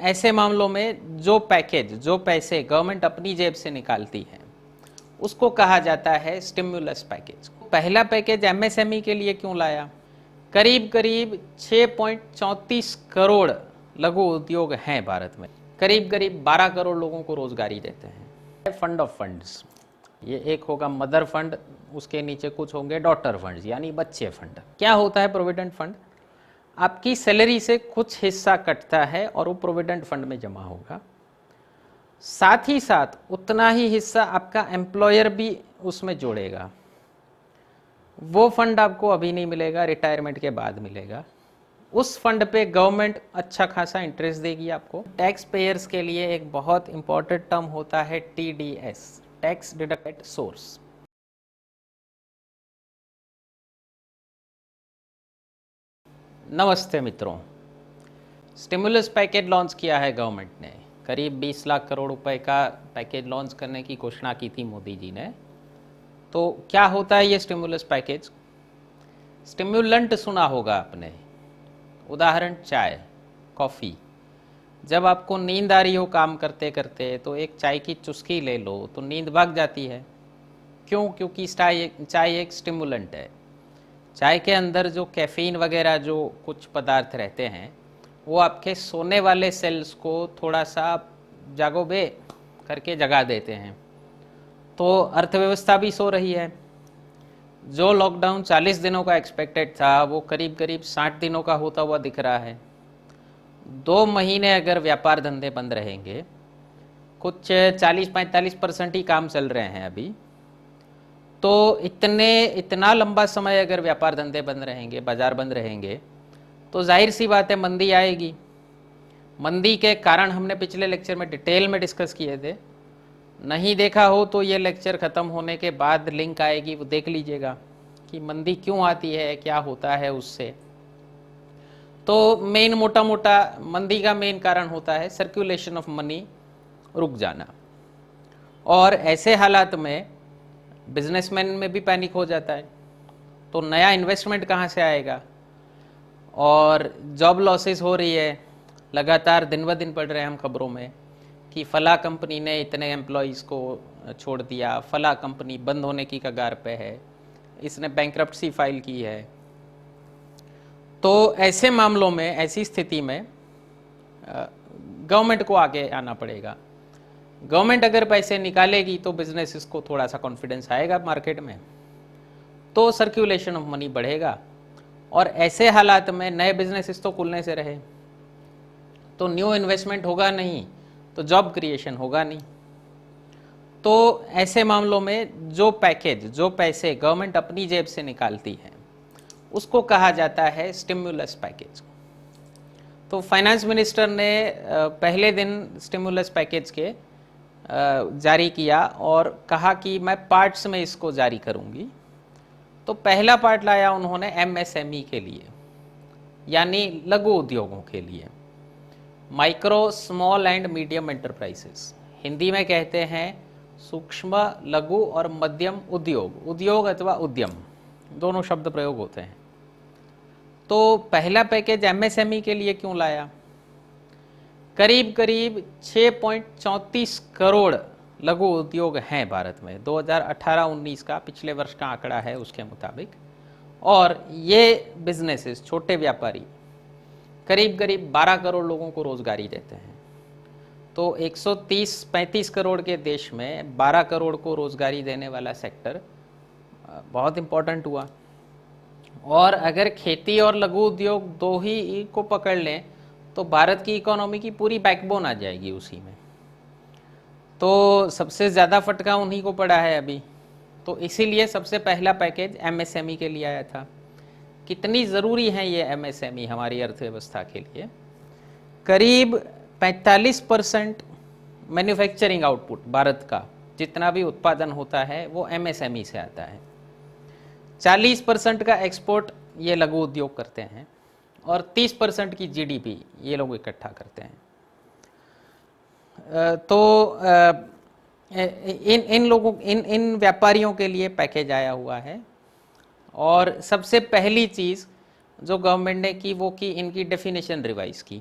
ऐसे मामलों में जो पैसे गवर्नमेंट अपनी जेब से निकालती है उसको कहा जाता है स्टिमुलस पैकेज। पहला पैकेज एमएसएमई के लिए क्यों लाया? करीब करीब 6.34 करोड़ लघु उद्योग हैं भारत में, करीब करीब 12 करोड़ लोगों को रोजगारी देते हैं। फंड ऑफ फंड्स, ये एक होगा मदर फंड, उसके नीचे कुछ होंगे डॉटर फंड्स यानी बच्चे फंड। क्या होता है प्रोविडेंट फंड? आपकी सैलरी से कुछ हिस्सा कटता है और वो प्रोविडेंट फंड में जमा होगा, साथ ही साथ उतना ही हिस्सा आपका एम्प्लॉयर भी उसमें जोड़ेगा। वो फंड आपको अभी नहीं मिलेगा, रिटायरमेंट के बाद मिलेगा। उस फंड पे गवर्नमेंट अच्छा खासा इंटरेस्ट देगी आपको। टैक्स पेयर्स के लिए एक बहुत इंपॉर्टेंट टर्म होता है TDS, टैक्स डिडक्टेड सोर्स। नमस्ते मित्रों, स्टिमुलस पैकेज लॉन्च किया है गवर्नमेंट ने। करीब 20 लाख करोड़ रुपए का पैकेज लॉन्च करने की घोषणा की थी मोदी जी ने। तो क्या होता है ये स्टिमुलस पैकेज? स्टिमुलेंट सुना होगा आपने, उदाहरण चाय, कॉफ़ी। जब आपको नींद आ रही हो काम करते करते तो एक चाय की चुस्की ले लो तो नींद भाग जाती है। क्यों? क्योंकि चाय एक स्टिमुलेंट है। चाय के अंदर जो कैफीन वगैरह जो कुछ पदार्थ रहते हैं वो आपके सोने वाले सेल्स को थोड़ा सा जागो बे करके जगा देते हैं। तो अर्थव्यवस्था भी सो रही है। जो लॉकडाउन 40 दिनों का एक्सपेक्टेड था वो करीब करीब 60 दिनों का होता हुआ दिख रहा है। 2 महीने अगर व्यापार धंधे बंद रहेंगे, कुछ 40-45% ही काम चल रहे हैं अभी, तो इतना लंबा समय अगर व्यापार धंधे बंद रहेंगे, बाजार बंद रहेंगे, तो जाहिर सी बात है मंदी आएगी। मंदी के कारण हमने पिछले लेक्चर में डिटेल में डिस्कस किए थे। नहीं देखा हो तो ये लेक्चर ख़त्म होने के बाद लिंक आएगी, वो देख लीजिएगा कि मंदी क्यों आती है, क्या होता है उससे। तो मेन मोटा मोटा मंदी का मेन कारण होता है सर्कुलेशन ऑफ मनी रुक जाना, और ऐसे हालात में बिजनेसमैन में भी पैनिक हो जाता है। तो नया इन्वेस्टमेंट कहाँ से आएगा? और जॉब लॉसेस हो रही है, लगातार दिन ब दिन पढ़ रहे हैं हम खबरों में कि फला कंपनी ने इतने एम्प्लॉयज़ को छोड़ दिया, फला कंपनी बंद होने की कगार पे है, इसने बैंक्रप्सी फाइल की है। तो ऐसे मामलों में, ऐसी स्थिति में गवर्नमेंट को आगे आना पड़ेगा। गवर्नमेंट अगर पैसे निकालेगी तो बिजनेसेस को थोड़ा सा कॉन्फिडेंस आएगा मार्केट में, तो सर्कुलेशन ऑफ मनी बढ़ेगा। और ऐसे हालात में नए बिजनेसेस तो खुलने से रहे, तो न्यू इन्वेस्टमेंट होगा नहीं तो जॉब क्रिएशन होगा नहीं। तो ऐसे मामलों में जो पैसे गवर्नमेंट अपनी जेब से निकालती है उसको कहा जाता है स्टिमुलस पैकेज। तो फाइनेंस मिनिस्टर ने पहले दिन स्टिमुलस पैकेज के जारी किया और कहा कि मैं पार्ट्स में इसको जारी करूंगी। तो पहला पार्ट लाया उन्होंने MSME के लिए, यानी लघु उद्योगों के लिए, micro small and medium enterprises. Hindi में कहते हैं सूक्ष्म, लघु और मध्यम उद्योग अथवा उद्यम, दोनों शब्द प्रयोग होते हैं। तो पहला पैकेज MSME के लिए क्यों लाया? करीब करीब 6.34 करोड़ लघु उद्योग हैं भारत में, 2018-19 का पिछले वर्ष का आंकड़ा है उसके मुताबिक। और ये बिजनेसेस, छोटे व्यापारी, करीब करीब 12 करोड़ लोगों को रोजगारी देते हैं। तो 130-35 करोड़ के देश में 12 करोड़ को रोजगारी देने वाला सेक्टर बहुत इंपॉर्टेंट हुआ। और अगर खेती और लघु उद्योग दो ही को पकड़ लें तो भारत की इकोनॉमी की पूरी बैकबोन आ जाएगी उसी में। तो सबसे ज़्यादा फटका उन्हीं को पड़ा है अभी। तो इसीलिए सबसे पहला पैकेज MSME के लिए आया था। कितनी ज़रूरी है ये MSME हमारी अर्थव्यवस्था के लिए? करीब 45% मैन्युफैक्चरिंग आउटपुट भारत का जितना भी उत्पादन होता है वो MSME से आता है। 40% का एक्सपोर्ट ये लघु उद्योग करते हैं और 30% की GDP ये लोग इकट्ठा करते हैं। तो इन व्यापारियों के लिए पैकेज आया हुआ है। और सबसे पहली चीज़ जो गवर्नमेंट ने की वो की इनकी डेफिनेशन रिवाइज की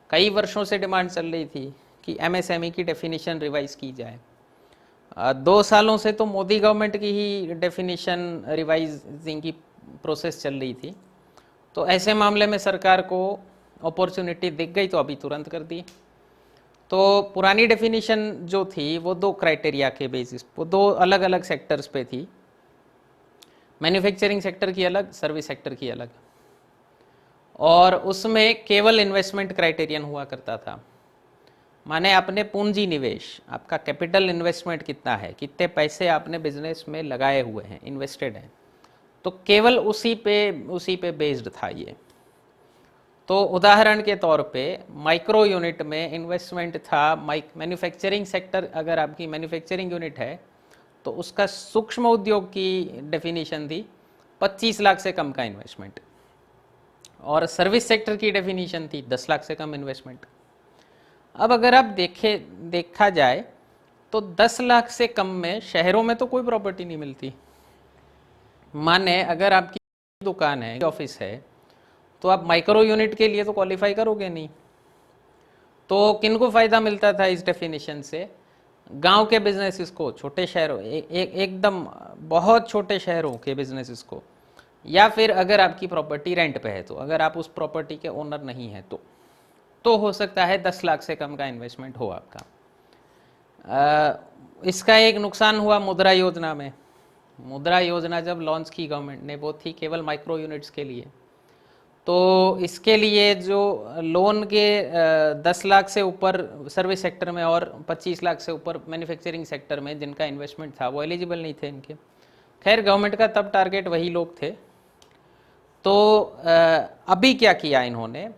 कई वर्षों से डिमांड चल रही थी कि एमएसएमई की डेफिनेशन रिवाइज की जाए। 2 सालों से तो मोदी गवर्नमेंट की ही डेफिनेशन रिवाइजिंग की प्रोसेस चल रही थी। तो ऐसे मामले में सरकार को अपॉर्चुनिटी दिख गई तो अभी तुरंत कर दी। तो पुरानी डेफिनेशन जो थी वो 2 क्राइटेरिया के बेसिस, वो 2 अलग अलग सेक्टर्स पे थी, मैन्युफैक्चरिंग सेक्टर की अलग, सर्विस सेक्टर की अलग, और उसमें केवल इन्वेस्टमेंट क्राइटेरियन हुआ करता था। माने अपने पूंजी निवेश, आपका कैपिटल इन्वेस्टमेंट कितना है, कितने पैसे आपने बिजनेस में लगाए हुए हैं, इन्वेस्टेड हैं, तो केवल उसी पे बेस्ड था ये। तो उदाहरण के तौर पे माइक्रो यूनिट में इन्वेस्टमेंट था, मैन्युफैक्चरिंग सेक्टर, अगर आपकी मैन्युफैक्चरिंग यूनिट है तो उसका सूक्ष्म उद्योग की डेफिनेशन थी 25 लाख से कम का इन्वेस्टमेंट, और सर्विस सेक्टर की डेफिनेशन थी 10 लाख से कम इन्वेस्टमेंट। अब अगर आप देखा जाए तो 10 लाख से कम में शहरों में तो कोई प्रॉपर्टी नहीं मिलती। माने अगर आपकी दुकान है, ऑफिस है, तो आप माइक्रो यूनिट के लिए तो क्वालिफाई करोगे नहीं। तो किनको फायदा मिलता था इस डेफिनेशन से? गांव के बिजनेसेस को, छोटे शहरों, एकदम बहुत छोटे शहरों के बिजनेसेस को, या फिर अगर आपकी प्रॉपर्टी रेंट पे है, तो अगर आप उस प्रॉपर्टी के ओनर नहीं है तो हो सकता है 10 लाख से कम का इन्वेस्टमेंट हो आपका। इसका एक नुकसान हुआ मुद्रा योजना में। मुद्रा योजना जब लॉन्च की गवर्नमेंट ने, वो थी केवल माइक्रो यूनिट्स के लिए। तो इसके लिए जो लोन के 10 लाख से ऊपर सर्विस सेक्टर में और 25 लाख से ऊपर मैन्युफैक्चरिंग सेक्टर में जिनका इन्वेस्टमेंट था, वो एलिजिबल नहीं थे इनके। खैर, गवर्नमेंट का तब टारगेट वही लोग थे। तो अभी क्या किया इन्होंने?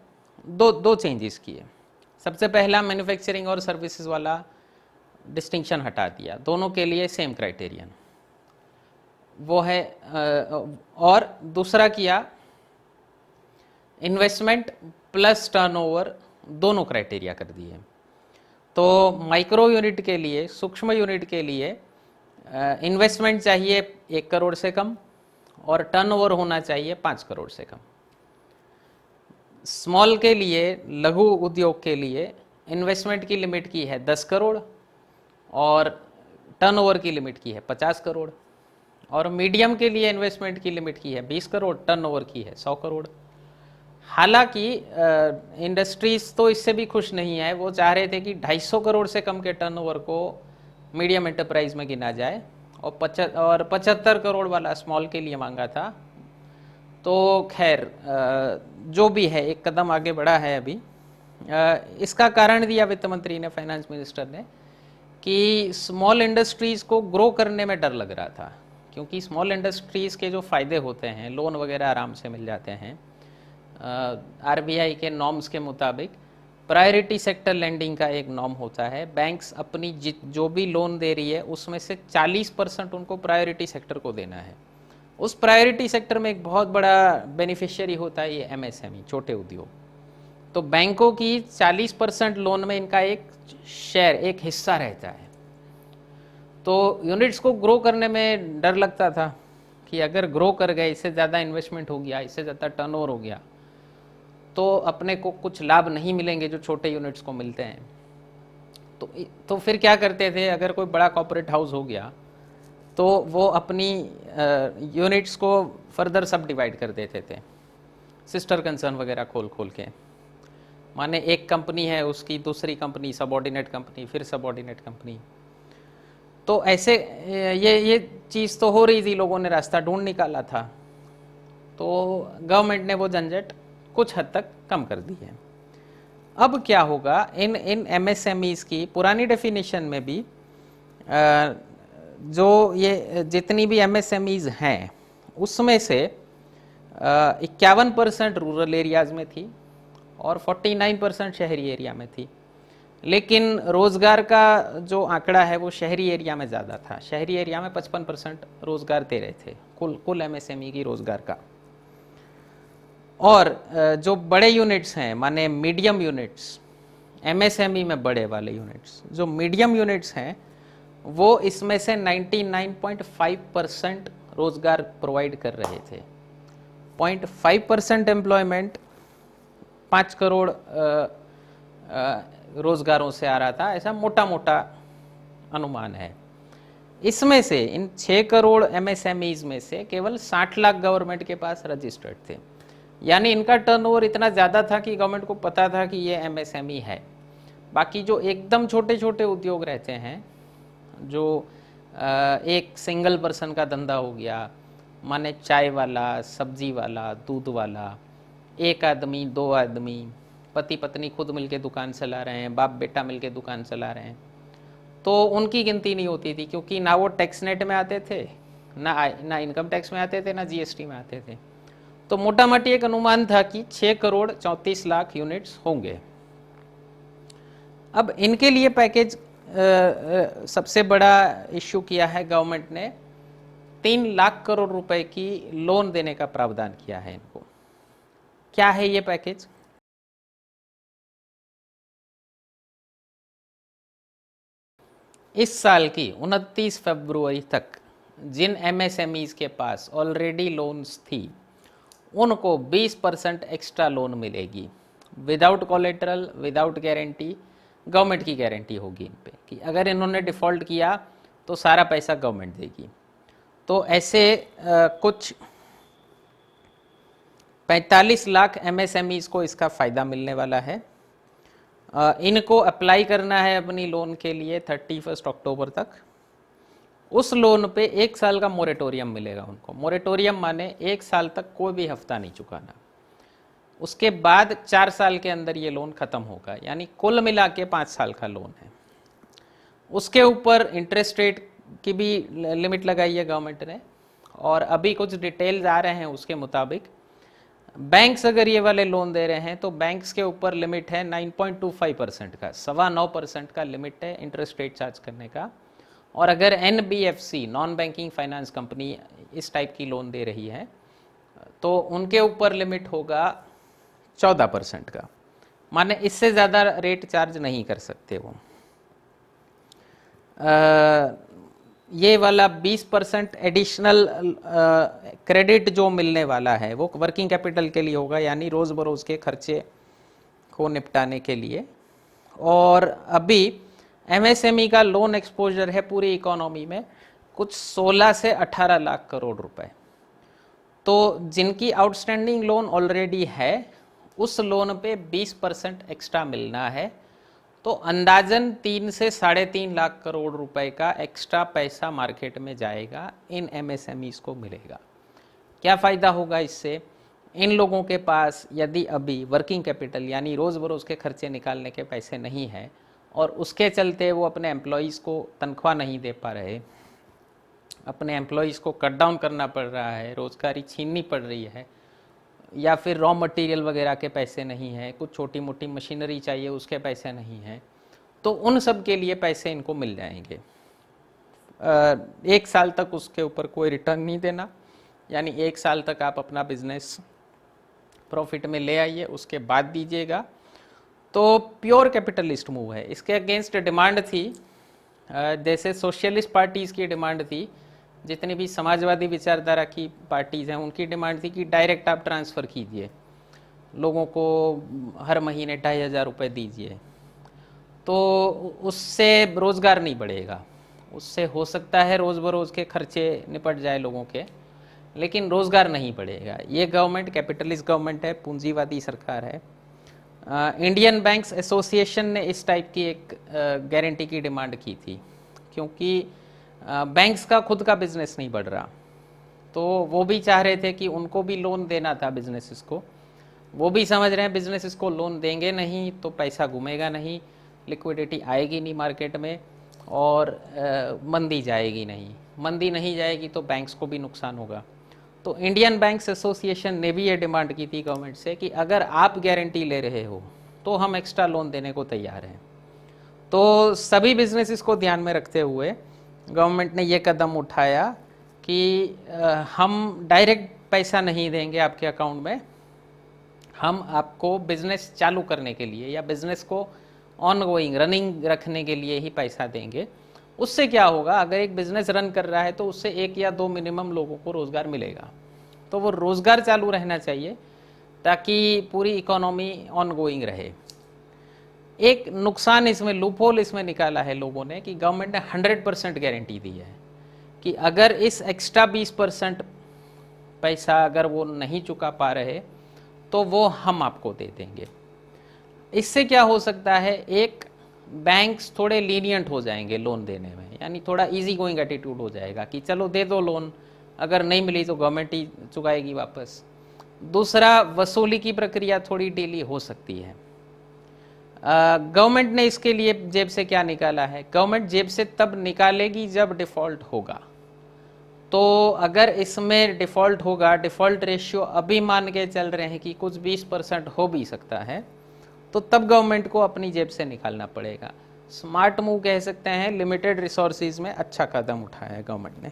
दो चेंजेस किए। सबसे पहला, मैन्युफैक्चरिंग और सर्विसेज वाला डिस्टिंक्शन हटा दिया, दोनों के लिए सेम क्राइटेरियन वो है। और दूसरा किया, इन्वेस्टमेंट प्लस टर्नओवर दोनों क्राइटेरिया कर दिए। तो माइक्रो यूनिट के लिए, सूक्ष्म यूनिट के लिए इन्वेस्टमेंट चाहिए 1 करोड़ से कम और टर्नओवर होना चाहिए 5 करोड़ से कम। स्मॉल के लिए, लघु उद्योग के लिए इन्वेस्टमेंट की लिमिट की है 10 करोड़ और टर्नओवर की लिमिट की है 50 करोड़, और मीडियम के लिए इन्वेस्टमेंट की लिमिट की है 20 करोड़, टर्नओवर की है 100 करोड़। हालांकि इंडस्ट्रीज तो इससे भी खुश नहीं है, वो चाह रहे थे कि 250 करोड़ से कम के टर्नओवर को मीडियम एंटरप्राइज में गिना जाए, और 75 करोड़ वाला स्मॉल के लिए मांगा था। तो खैर, जो भी है, एक कदम आगे बढ़ा है अभी। इसका कारण दिया वित्त मंत्री ने, फाइनेंस मिनिस्टर ने, कि स्मॉल इंडस्ट्रीज को ग्रो करने में डर लग रहा था, क्योंकि स्मॉल इंडस्ट्रीज के जो फायदे होते हैं, लोन वगैरह आराम से मिल जाते हैं। आरबीआई के नॉर्म्स के मुताबिक प्रायोरिटी सेक्टर लेंडिंग का एक नॉर्म होता है, बैंक्स अपनी जो भी लोन दे रही है उसमें से 40% उनको प्रायोरिटी सेक्टर को देना है। उस प्रायोरिटी सेक्टर में एक बहुत बड़ा बेनिफिशियरी होता है ये एमएसएमई, छोटे उद्योग। तो बैंकों की 40% लोन में इनका एक शेयर, एक हिस्सा रहता है। तो यूनिट्स को ग्रो करने में डर लगता था कि अगर ग्रो कर गए, इससे ज़्यादा इन्वेस्टमेंट हो गया, इससे ज़्यादा टर्नओवर हो गया, तो अपने को कुछ लाभ नहीं मिलेंगे जो छोटे यूनिट्स को मिलते हैं। तो फिर क्या करते थे? अगर कोई बड़ा कॉर्पोरेट हाउस हो गया तो वो अपनी यूनिट्स को फर्दर सब डिवाइड कर देते थे, सिस्टर कंसर्न वगैरह खोल खोल के। माने एक कंपनी है, उसकी दूसरी कंपनी सबऑर्डिनेट कंपनी, फिर सबऑर्डिनेट कंपनी। तो ऐसे ये चीज़ तो हो रही थी, लोगों ने रास्ता ढूंढ निकाला था। तो गवर्नमेंट ने वो झंझट कुछ हद तक कम कर दी है। अब क्या होगा, इन एमएसएमईज की पुरानी डेफिनेशन में भी जो ये जितनी भी एमएसएमईज हैं उसमें से 51% रूरल एरियाज में थी और 49% शहरी एरिया में थी। लेकिन रोज़गार का जो आंकड़ा है वो शहरी एरिया में ज़्यादा था। शहरी एरिया में 55% रोज़गार दे रहे थे कुल एमएसएमई की रोज़गार का। और जो बड़े यूनिट्स हैं, माने मीडियम यूनिट्स, एमएसएमई में बड़े वाले यूनिट्स, जो मीडियम यूनिट्स हैं, वो इसमें से 99.5% रोज़गार प्रोवाइड कर रहे थे। 0.5% एम्प्लॉयमेंट 5 करोड़ रोजगारों से आ रहा था, ऐसा मोटा मोटा अनुमान है। इसमें से इन 6 करोड़ एमएसएमईज में से केवल 60 लाख गवर्नमेंट के पास रजिस्टर्ड थे, यानी इनका टर्नओवर इतना ज़्यादा था कि गवर्नमेंट को पता था कि ये एमएसएमई है। बाकी जो एकदम छोटे छोटे उद्योग रहते हैं, जो एक सिंगल पर्सन का धंधा हो गया, माने चाय वाला, सब्जी वाला, दूध वाला, एक आदमी, दो आदमी, पति पत्नी खुद मिलके दुकान चला रहे हैं, बाप बेटा मिलके दुकान चला रहे हैं, तो उनकी गिनती नहीं होती थी, क्योंकि ना वो टैक्स नेट में आते थे, ना इनकम टैक्स में आते थे, ना जीएसटी में आते थे। तो मोटा मोटी एक अनुमान था कि 6 करोड़ 34 लाख यूनिट्स होंगे। अब इनके लिए पैकेज सबसे बड़ा इश्यू किया है गवर्नमेंट ने, 3 लाख करोड़ रुपए की लोन देने का प्रावधान किया है इनको। क्या है ये पैकेज? इस साल की 29 फरवरी तक जिन एमएसएमईज के पास ऑलरेडी लोन्स थी, उनको 20% एक्स्ट्रा लोन मिलेगी, without collateral, without guarantee. Government की गारंटी होगी इन पे कि अगर इन्होंने डिफ़ॉल्ट किया तो सारा पैसा गवर्नमेंट देगी। तो ऐसे कुछ 45 लाख एमएसएमईज को इसका फ़ायदा मिलने वाला है। इनको अप्लाई करना है अपनी लोन के लिए 31 अक्टूबर तक। उस लोन पे 1 साल का मोरेटोरियम मिलेगा उनको। मोरेटोरियम माने 1 साल तक कोई भी हफ्ता नहीं चुकाना, उसके बाद 4 साल के अंदर ये लोन ख़त्म होगा, यानी कुल मिला के 5 साल का लोन है। उसके ऊपर इंटरेस्ट रेट की भी लिमिट लगाई है गवर्नमेंट ने, और अभी कुछ डिटेल्स आ रहे हैं उसके मुताबिक बैंक्स अगर ये वाले लोन दे रहे हैं तो बैंक्स के ऊपर लिमिट है 9.25% का, 9.25% का लिमिट है इंटरेस्ट रेट चार्ज करने का। और अगर NBFC, non banking finance company, इस टाइप की लोन दे रही है तो उनके ऊपर लिमिट होगा 14% का, माने इससे ज़्यादा रेट चार्ज नहीं कर सकते वो। ये वाला 20% एडिशनल क्रेडिट जो मिलने वाला है वो वर्किंग कैपिटल के लिए होगा, यानी रोज़ बरोज़ के खर्चे को निपटाने के लिए। और अभी एमएसएमई का लोन एक्सपोजर है पूरी इकोनॉमी में कुछ 16 से 18 लाख करोड़ रुपए। तो जिनकी आउटस्टैंडिंग लोन ऑलरेडी है, उस लोन पे 20% एक्स्ट्रा मिलना है, तो अंदाजन 3 से 3.5 लाख करोड़ रुपए का एक्स्ट्रा पैसा मार्केट में जाएगा, इन एमएसएमईज को मिलेगा। क्या फ़ायदा होगा इससे? इन लोगों के पास यदि अभी वर्किंग कैपिटल यानी रोज़ बरोज़ के खर्चे निकालने के पैसे नहीं हैं और उसके चलते वो अपने एम्प्लॉयज़ को तनख्वाह नहीं दे पा रहे, अपने एम्प्लॉयज़ को कट डाउन करना पड़ रहा है, रोज़गारी छीननी पड़ रही है, या फिर रॉ मटेरियल वगैरह के पैसे नहीं हैं, कुछ छोटी मोटी मशीनरी चाहिए उसके पैसे नहीं हैं, तो उन सब के लिए पैसे इनको मिल जाएंगे। 1 साल तक उसके ऊपर कोई रिटर्न नहीं देना, यानी 1 साल तक आप अपना बिजनेस प्रॉफिट में ले आइए, उसके बाद दीजिएगा। तो प्योर कैपिटलिस्ट मूव है। इसके अगेंस्ट डिमांड थी, जैसे सोशलिस्ट पार्टीज़ की डिमांड थी, जितनी भी समाजवादी विचारधारा की पार्टीज़ हैं उनकी डिमांड थी कि डायरेक्ट आप ट्रांसफ़र कीजिए, लोगों को हर महीने 2,500 रुपये दीजिए, तो उससे रोज़गार नहीं बढ़ेगा। उससे हो सकता है रोज़ बरोज़ के खर्चे निपट जाए लोगों के, लेकिन रोज़गार नहीं बढ़ेगा। ये गवर्नमेंट कैपिटलिस्ट गवर्नमेंट है, पूंजीवादी सरकार है। इंडियन बैंक्स एसोसिएशन ने इस टाइप की एक गारंटी की डिमांड की थी, क्योंकि बैंक्स का खुद का बिजनेस नहीं बढ़ रहा, तो वो भी चाह रहे थे कि उनको भी लोन देना था बिजनेसेस को। वो भी समझ रहे हैं बिजनेसेस को लोन देंगे नहीं तो पैसा घूमेगा नहीं, लिक्विडिटी आएगी नहीं मार्केट में, और मंदी जाएगी नहीं। मंदी नहीं जाएगी तो बैंक्स को भी नुकसान होगा। तो इंडियन बैंक्स एसोसिएशन ने भी ये डिमांड की थी गवर्नमेंट से कि अगर आप गारंटी ले रहे हो तो हम एक्स्ट्रा लोन देने को तैयार हैं। तो सभी बिजनेसेस को ध्यान में रखते हुए गवर्नमेंट ने ये कदम उठाया कि हम डायरेक्ट पैसा नहीं देंगे आपके अकाउंट में, हम आपको बिजनेस चालू करने के लिए या बिजनेस को ऑनगोइंग रनिंग रखने के लिए ही पैसा देंगे। उससे क्या होगा, अगर एक बिजनेस रन कर रहा है तो उससे 1 या 2 मिनिमम लोगों को रोज़गार मिलेगा, तो वो रोज़गार चालू रहना चाहिए ताकि पूरी इकोनॉमी ऑनगोइंग रहे। एक नुकसान इसमें, लूपहोल इसमें निकाला है लोगों ने कि गवर्नमेंट ने 100% गारंटी दी है कि अगर इस एक्स्ट्रा 20% पैसा अगर वो नहीं चुका पा रहे तो वो हम आपको दे देंगे। इससे क्या हो सकता है, एक बैंक्स थोड़े लीनियंट हो जाएंगे लोन देने में, यानी थोड़ा इजी गोइंग एटीट्यूड हो जाएगा कि चलो दे दो लोन, अगर नहीं मिली तो गवर्नमेंट ही चुकाएगी वापस। दूसरा, वसूली की प्रक्रिया थोड़ी डिले हो सकती है। गवर्नमेंट ने इसके लिए जेब से क्या निकाला है, गवर्नमेंट जेब से तब निकालेगी जब डिफ़ॉल्ट होगा। तो अगर इसमें डिफ़ॉल्ट होगा, डिफ़ॉल्ट रेशियो अभी मान के चल रहे हैं कि कुछ 20% हो भी सकता है, तो तब गवर्नमेंट को अपनी जेब से निकालना पड़ेगा। स्मार्ट मूव कह सकते हैं, लिमिटेड रिसोर्सेज में अच्छा कदम उठाया है गवर्नमेंट ने।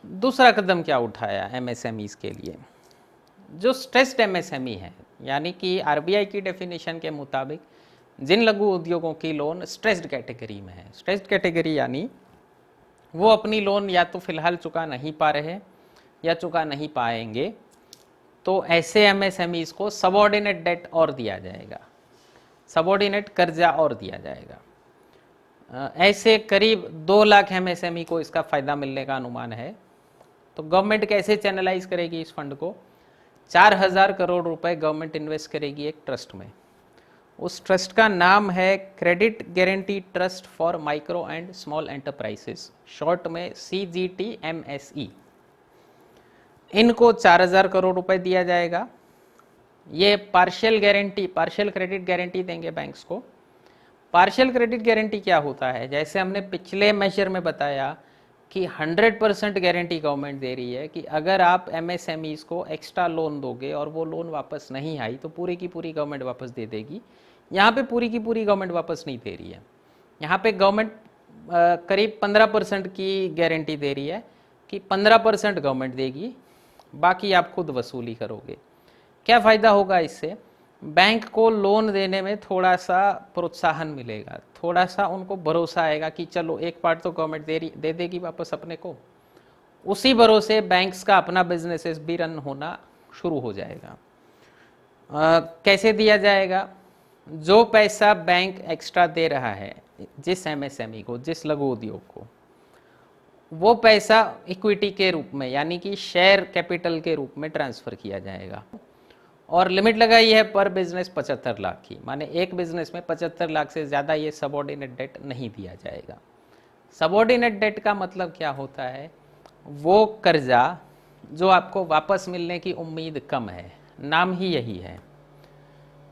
दूसरा कदम क्या उठाया एमएसएमईज के लिए, जो स्ट्रेस्ड एमएसएमई है, यानी कि आरबीआई की डेफिनेशन के मुताबिक जिन लघु उद्योगों की लोन स्ट्रेस्ड कैटेगरी में है, स्ट्रेस्ड कैटेगरी यानी वो अपनी लोन या तो फिलहाल चुका नहीं पा रहे या चुका नहीं पाएंगे, तो ऐसे एमएसएमईज को सबऑर्डिनेट डेट और दिया जाएगा, सबऑर्डिनेट कर्जा और दिया जाएगा। ऐसे करीब 2 लाख एमएसएमई को इसका फ़ायदा मिलने का अनुमान है। तो गवर्नमेंट कैसे चैनलाइज करेगी इस फंड को, 4000 करोड़ रुपए गवर्नमेंट इन्वेस्ट करेगी एक ट्रस्ट में। उस ट्रस्ट का नाम है credit guarantee trust for micro and small enterprises, short में CGTMSE। इनको 4000 करोड़ रुपए दिया जाएगा। ये पार्शियल क्रेडिट गारंटी देंगे बैंक्स को। पार्शियल क्रेडिट गारंटी क्या होता है, जैसे हमने पिछले मेजर में बताया कि 100% गारंटी गवर्नमेंट दे रही है कि अगर आप एमएसएमईज को एक्स्ट्रा लोन दोगे और वो लोन वापस नहीं आई तो पूरी की पूरी गवर्नमेंट वापस दे देगी। यहाँ पे पूरी की पूरी गवर्नमेंट वापस नहीं दे रही है, यहाँ पे गवर्नमेंट करीब 15% की गारंटी दे रही है कि 15% गवर्नमेंट देगी, बाकी आप खुद वसूली करोगे। क्या फ़ायदा होगा इससे, बैंक को लोन देने में थोड़ा सा प्रोत्साहन मिलेगा, थोड़ा सा उनको भरोसा आएगा कि चलो एक पार्ट तो गवर्नमेंट दे देगी वापस अपने को। उसी भरोसे बैंक्स का अपना बिजनेसेस भी रन होना शुरू हो जाएगा। कैसे दिया जाएगा, जो पैसा बैंक एक्स्ट्रा दे रहा है जिस एमएसएमई को, जिस लघु उद्योग को, वो पैसा इक्विटी के रूप में यानी कि शेयर कैपिटल के रूप में ट्रांसफ़र किया जाएगा। और लिमिट लगाई है पर बिजनेस 75 लाख की, माने एक बिजनेस में 75 लाख से ज़्यादा ये सबऑर्डिनेट डेट नहीं दिया जाएगा। सबऑर्डिनेट डेट का मतलब क्या होता है, वो कर्जा जो आपको वापस मिलने की उम्मीद कम है, नाम ही यही है।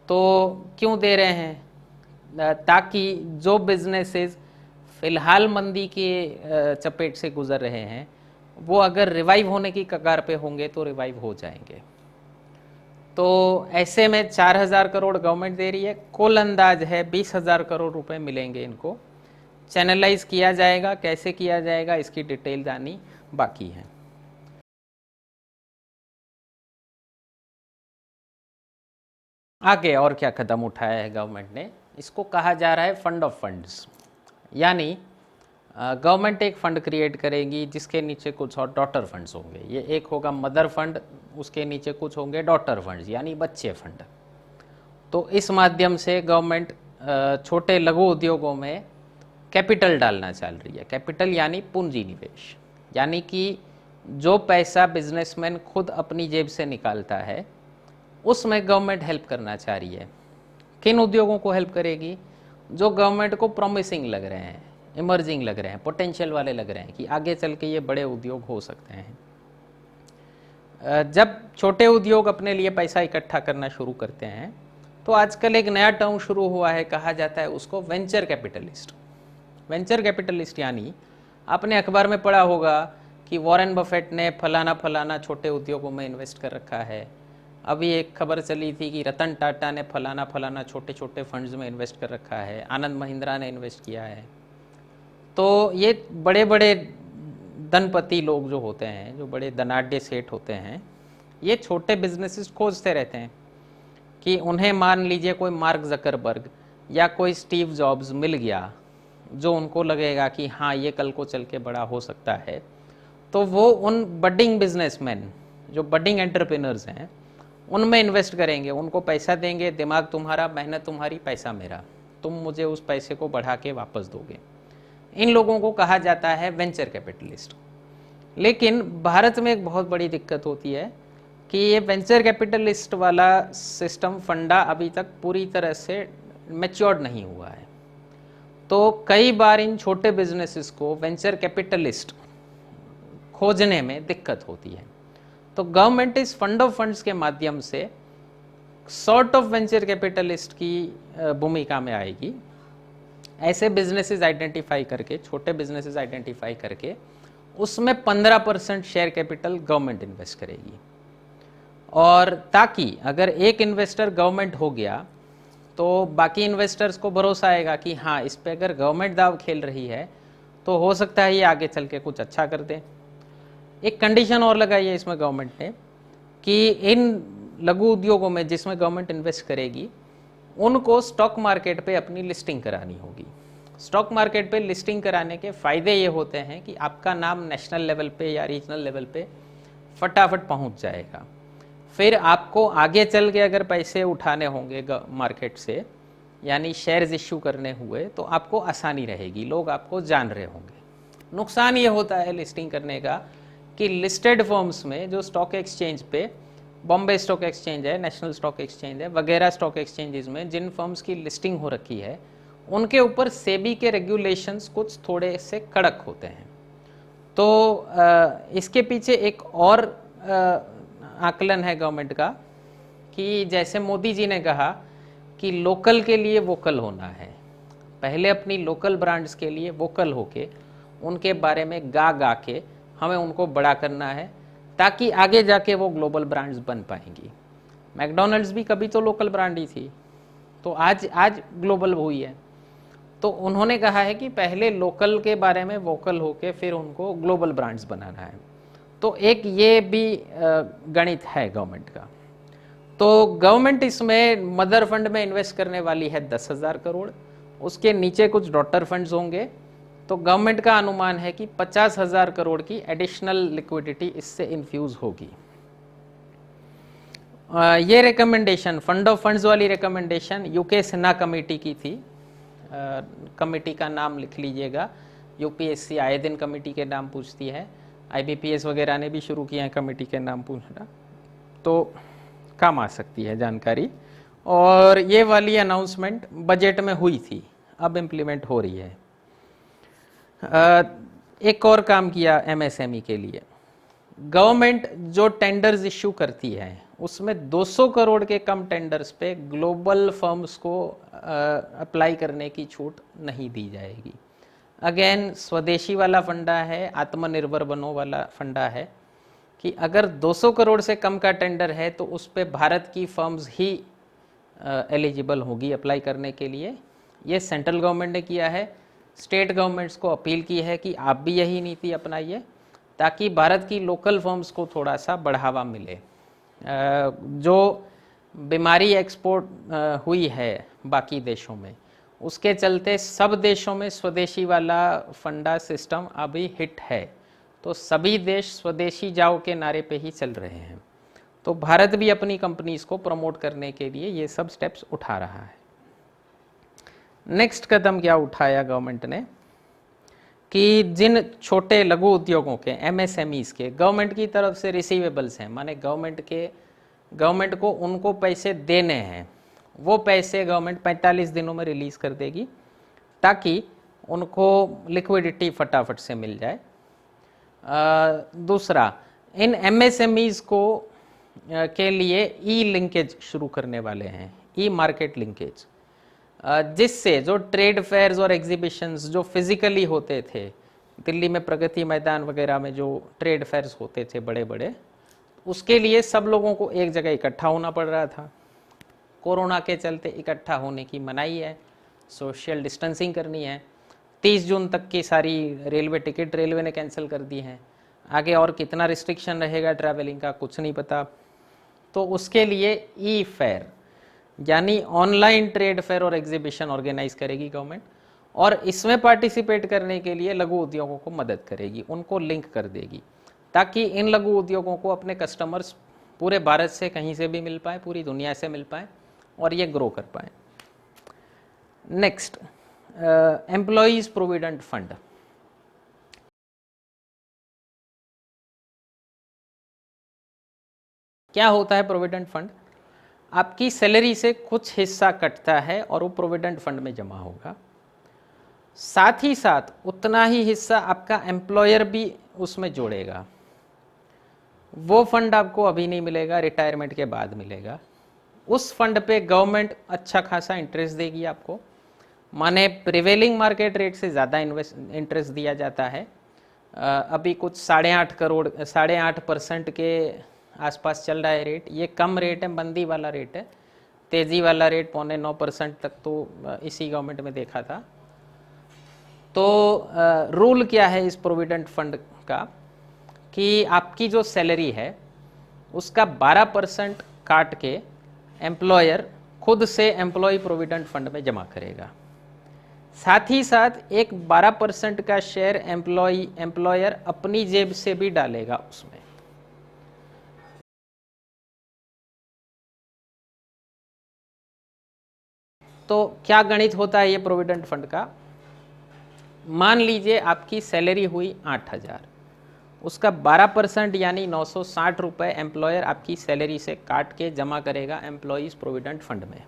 तो क्यों दे रहे हैं, ताकि जो बिजनेसेस फ़िलहाल मंदी के चपेट से गुजर रहे हैं वो अगर रिवाइव होने की कगार पे होंगे तो रिवाइव हो जाएंगे। तो ऐसे में 4000 करोड़ गवर्नमेंट दे रही है, कुल अंदाज है 20,000 करोड़ रुपए मिलेंगे इनको। चैनलाइज किया जाएगा, कैसे किया जाएगा इसकी डिटेल आनी बाकी है। आगे और क्या कदम उठाया है गवर्नमेंट ने, इसको कहा जा रहा है फंड ऑफ फंड्स, यानी गवर्नमेंट एक फ़ंड क्रिएट करेगी जिसके नीचे कुछ और डॉटर फंड्स होंगे। ये एक होगा मदर फंड, उसके नीचे कुछ होंगे डॉटर फंड्स यानी बच्चे फंड। तो इस माध्यम से गवर्नमेंट छोटे लघु उद्योगों में कैपिटल डालना चल रही है। कैपिटल यानी पूंजी निवेश, यानी कि जो पैसा बिजनेसमैन खुद अपनी जेब से निकालता है उसमें गवर्नमेंट हेल्प करना चाह रही है। किन उद्योगों को हेल्प करेगी, जो गवर्नमेंट को प्रॉमिसिंग लग रहे हैं, इमर्जिंग लग रहे हैं, पोटेंशियल वाले लग रहे हैं कि आगे चल के ये बड़े उद्योग हो सकते हैं। जब छोटे उद्योग अपने लिए पैसा इकट्ठा करना शुरू करते हैं तो आजकल एक नया टर्म शुरू हुआ है, कहा जाता है उसको वेंचर कैपिटलिस्ट। वेंचर कैपिटलिस्ट यानी आपने अखबार में पढ़ा होगा कि वॉरेन बफेट ने फलाना फलाना छोटे उद्योगों में इन्वेस्ट कर रखा है। अभी एक खबर चली थी कि रतन टाटा ने फलाना फलाना छोटे छोटे फंड्स में इन्वेस्ट कर रखा है, आनंद महिंद्रा ने इन्वेस्ट किया है। तो ये बड़े बड़े धनपति लोग जो होते हैं, जो बड़े धनाढ्य सेठ होते हैं, ये छोटे बिजनेसेस खोजते रहते हैं कि उन्हें मान लीजिए कोई मार्क जकरबर्ग या कोई स्टीव जॉब्स मिल गया जो उनको लगेगा कि हाँ ये कल को चल के बड़ा हो सकता है, तो वो उन बडिंग बिजनेसमैन जो बडिंग एंटरप्रेन्योर्स हैं उनमें इन्वेस्ट करेंगे, उनको पैसा देंगे, दिमाग तुम्हारा, मेहनत तुम्हारी, पैसा मेरा, तुम मुझे उस पैसे को बढ़ा के वापस दोगे। इन लोगों को कहा जाता है वेंचर कैपिटलिस्ट। लेकिन भारत में एक बहुत बड़ी दिक्कत होती है कि ये वेंचर कैपिटलिस्ट वाला सिस्टम, फंडा अभी तक पूरी तरह से मैच्योर्ड नहीं हुआ है। तो कई बार इन छोटे बिजनेसेस को वेंचर कैपिटलिस्ट खोजने में दिक्कत होती है। तो गवर्नमेंट इस फंड ऑफ फंड्स के माध्यम से सॉर्ट ऑफ वेंचर कैपिटलिस्ट की भूमिका में आएगी। ऐसे बिजनेसेस आइडेंटिफाई करके, छोटे बिजनेसेस आइडेंटिफाई करके उसमें 15% शेयर कैपिटल गवर्नमेंट इन्वेस्ट करेगी। और ताकि अगर एक इन्वेस्टर गवर्नमेंट हो गया तो बाकी इन्वेस्टर्स को भरोसा आएगा कि हाँ, इस पे अगर गवर्नमेंट दाव खेल रही है तो हो सकता है ये आगे चल के कुछ अच्छा कर दे। एक कंडीशन और लगाई है इसमें गवर्नमेंट ने कि इन लघु उद्योगों में जिसमें गवर्नमेंट इन्वेस्ट करेगी उनको स्टॉक मार्केट पे अपनी लिस्टिंग करानी होगी। स्टॉक मार्केट पे लिस्टिंग कराने के फ़ायदे ये होते हैं कि आपका नाम नेशनल लेवल पे या रीजनल लेवल पे फटाफट पहुंच जाएगा। फिर आपको आगे चल के अगर पैसे उठाने होंगे मार्केट से, यानी शेयर्स इश्यू करने हुए, तो आपको आसानी रहेगी, लोग आपको जान रहे होंगे। नुकसान ये होता है लिस्टिंग करने का कि लिस्टेड फर्म्स में जो स्टॉक एक्सचेंज पे, बॉम्बे स्टॉक एक्सचेंज है, नेशनल स्टॉक एक्सचेंज है, वगैरह स्टॉक एक्सचेंजेस में जिन फर्म्स की लिस्टिंग हो रखी है उनके ऊपर सेबी के रेगुलेशंस कुछ थोड़े से कड़क होते हैं। तो इसके पीछे एक और आकलन है गवर्नमेंट का कि जैसे मोदी जी ने कहा कि लोकल के लिए वोकल होना है, पहले अपनी लोकल ब्रांड्स के लिए वोकल होके उनके बारे में गा के हमें उनको बड़ा करना है ताकि आगे जाके वो ग्लोबल ब्रांड्स बन पाएंगी। मैकडॉनल्ड्स भी कभी तो लोकल ब्रांड ही थी, तो आज ग्लोबल हुई है। तो उन्होंने कहा है कि पहले लोकल के बारे में वोकल होके फिर उनको ग्लोबल ब्रांड्स बनाना है। तो एक ये भी गणित है गवर्नमेंट का। तो गवर्नमेंट इसमें मदर फंड में इन्वेस्ट करने वाली है 10,000 करोड़, उसके नीचे कुछ डॉटर फंड्स होंगे। तो गवर्नमेंट का अनुमान है कि 50,000 करोड़ की एडिशनल लिक्विडिटी इससे इन्फ्यूज होगी। ये रिकमेंडेशन, फंड ऑफ फंड्स वाली रिकमेंडेशन यूके सिन्हा कमेटी की थी। कमेटी का नाम लिख लीजिएगा, यूपीएससी आए दिन कमेटी के नाम पूछती है, आईबीपीएस वगैरह ने भी शुरू किया है कमेटी के नाम पूछना, तो काम आ सकती है जानकारी। और ये वाली अनाउंसमेंट बजट में हुई थी, अब इम्प्लीमेंट हो रही है। एक और काम किया एमएसएमई के लिए, गवर्नमेंट जो टेंडर्स इश्यू करती है उसमें 200 करोड़ के कम टेंडर्स पे ग्लोबल फर्म्स को अप्लाई करने की छूट नहीं दी जाएगी। अगेन स्वदेशी वाला फंडा है, आत्मनिर्भर बनो वाला फंडा है कि अगर 200 करोड़ से कम का टेंडर है तो उस पे भारत की फर्म्स ही एलिजिबल होगी अप्लाई करने के लिए। ये सेंट्रल गवर्नमेंट ने किया है। स्टेट गवर्नमेंट्स को अपील की है कि आप भी यही नीति अपनाइए ताकि भारत की लोकल फर्म्स को थोड़ा सा बढ़ावा मिले। जो बीमारी एक्सपोर्ट हुई है बाकी देशों में, उसके चलते सब देशों में स्वदेशी वाला फंडा सिस्टम अभी हिट है, तो सभी देश स्वदेशी जाओ के नारे पे ही चल रहे हैं। तो भारत भी अपनी कंपनीज को प्रमोट करने के लिए ये सब स्टेप्स उठा रहा है। नेक्स्ट कदम क्या उठाया गवर्नमेंट ने कि जिन छोटे लघु उद्योगों के, एमएसएमईज के, गवर्नमेंट की तरफ से रिसीवेबल्स हैं, माने गवर्नमेंट को उनको पैसे देने हैं, वो पैसे गवर्नमेंट 45 दिनों में रिलीज़ कर देगी ताकि उनको लिक्विडिटी फटाफट से मिल जाए। दूसरा, इन एमएसएमईज को के लिए ई लिंकेज शुरू करने वाले हैं, ई मार्केट लिंकेज, जिससे जो ट्रेड फेयर्स और एग्जीबिशंस जो फिजिकली होते थे, दिल्ली में प्रगति मैदान वगैरह में जो ट्रेड फेयर्स होते थे बड़े बड़े, उसके लिए सब लोगों को एक जगह इकट्ठा होना पड़ रहा था। कोरोना के चलते इकट्ठा होने की मनाही है, सोशल डिस्टेंसिंग करनी है। 30 जून तक की सारी रेलवे टिकट रेलवे ने कैंसिल कर दी हैं। आगे और कितना रिस्ट्रिक्शन रहेगा ट्रैवलिंग का कुछ नहीं पता। तो उसके लिए ई फेयर यानी ऑनलाइन ट्रेड फेयर और एग्जीबिशन ऑर्गेनाइज करेगी गवर्नमेंट, और इसमें पार्टिसिपेट करने के लिए लघु उद्योगों को मदद करेगी, उनको लिंक कर देगी ताकि इन लघु उद्योगों को अपने कस्टमर्स पूरे भारत से कहीं से भी मिल पाए, पूरी दुनिया से मिल पाए और ये ग्रो कर पाए। Next, employees provident fund. क्या होता है प्रोविडेंट फंड? आपकी सैलरी से कुछ हिस्सा कटता है और वो प्रोविडेंट फंड में जमा होगा। साथ ही साथ उतना ही हिस्सा आपका एम्प्लॉयर भी उसमें जोड़ेगा। वो फंड आपको अभी नहीं मिलेगा, रिटायरमेंट के बाद मिलेगा। उस फंड पे गवर्नमेंट अच्छा खासा इंटरेस्ट देगी आपको, माने प्रिवेलिंग मार्केट रेट से ज़्यादा इंटरेस्ट दिया जाता है। अभी कुछ 8.5% के आसपास चल रहा है रेट। ये कम रेट है, मंदी वाला रेट है। तेज़ी वाला रेट 8.9% तक तो इसी गवर्नमेंट में देखा था। तो रूल क्या है इस प्रोविडेंट फंड का कि आपकी जो सैलरी है उसका 12% काट के एम्प्लॉयर खुद से एम्प्लॉय प्रोविडेंट फंड में जमा करेगा। साथ ही साथ एक 12% का शेयर एम्प्लॉयर अपनी जेब से भी डालेगा उसमें। तो क्या गणित होता है ये प्रोविडेंट फंड का? मान लीजिए आपकी सैलरी हुई 8,000, उसका 12% यानी 960 रुपये एम्प्लॉयर आपकी सैलरी से काट के जमा करेगा एम्प्लॉयज़ प्रोविडेंट फंड में।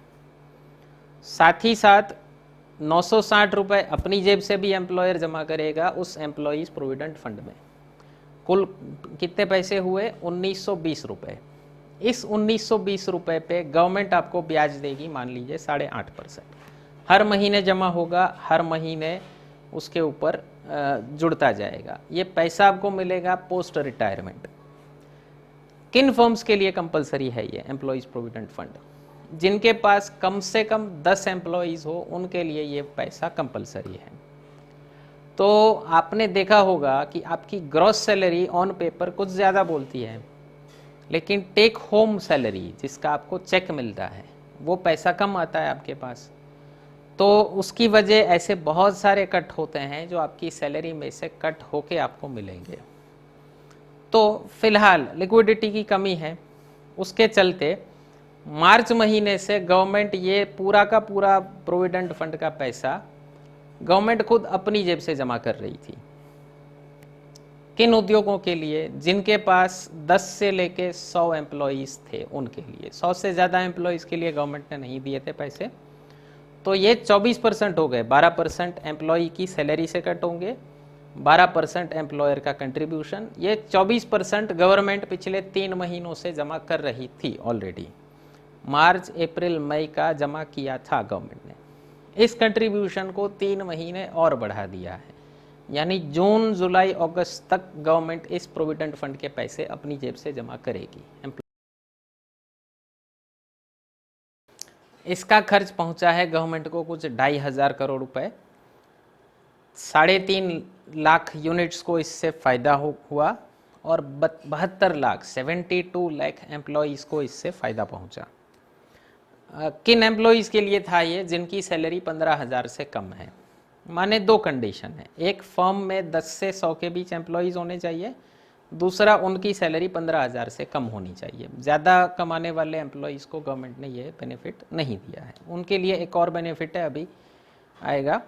साथ ही साथ 960 रुपये अपनी जेब से भी एम्प्लॉयर जमा करेगा उस एम्प्लॉयज़ प्रोविडेंट फंड में। कुल कितने पैसे हुए? 1920 रुपये। इस 1920 रुपये पे गवर्नमेंट आपको ब्याज देगी, मान लीजिए 8.5%। हर महीने जमा होगा, हर महीने उसके ऊपर जुड़ता जाएगा। ये पैसा आपको मिलेगा पोस्ट रिटायरमेंट। किन फर्म्स के लिए कंपलसरी है ये एम्प्लॉयज़ प्रोविडेंट फंड? जिनके पास कम से कम 10 एम्प्लॉयज़ हो उनके लिए ये पैसा कंपलसरी है। तो आपने देखा होगा कि आपकी ग्रॉस सैलरी ऑन पेपर कुछ ज़्यादा बोलती है, लेकिन टेक होम सैलरी जिसका आपको चेक मिलता है वो पैसा कम आता है आपके पास। तो उसकी वजह ऐसे बहुत सारे कट होते हैं जो आपकी सैलरी में से कट होके आपको मिलेंगे। तो फिलहाल लिक्विडिटी की कमी है, उसके चलते मार्च महीने से गवर्नमेंट ये पूरा का पूरा प्रोविडेंट फंड का पैसा गवर्नमेंट खुद अपनी जेब से जमा कर रही थी। किन उद्योगों के लिए? जिनके पास 10 से लेके 100 एम्प्लॉयज़ थे उनके लिए। 100 से ज़्यादा एम्प्लॉयज़ के लिए गवर्नमेंट ने नहीं दिए थे पैसे। तो ये 24% हो गए। 12% एम्प्लॉय की सैलरी से कट होंगे, 12% एम्प्लॉयर का कंट्रीब्यूशन। ये 24% गवर्नमेंट पिछले 3 महीनों से जमा कर रही थी ऑलरेडी। मार्च, अप्रैल, मई का जमा किया था गवर्नमेंट ने। इस कंट्रीब्यूशन को 3 महीने और बढ़ा दिया है, यानी जून, जुलाई, अगस्त तक गवर्नमेंट इस प्रोविडेंट फंड के पैसे अपनी जेब से जमा करेगी। इसका खर्च पहुंचा है गवर्नमेंट को कुछ 2,500 करोड़ रुपए। 3.5 लाख यूनिट्स को इससे फ़ायदा हुआ और 72 लाख 72 लाख एम्प्लॉयज़ को इससे फ़ायदा पहुंचा। किन एम्प्लॉयज़ के लिए था ये? जिनकी सैलरी 15,000 से कम है। माने 2 कंडीशन है, एक फर्म में 10 से 100 के बीच एम्प्लॉयज़ होने चाहिए, दूसरा उनकी सैलरी 15,000 से कम होनी चाहिए। ज़्यादा कमाने वाले एम्प्लॉयज़ को गवर्नमेंट ने ये बेनिफिट नहीं दिया है। उनके लिए एक और बेनिफिट है, अभी आएगा।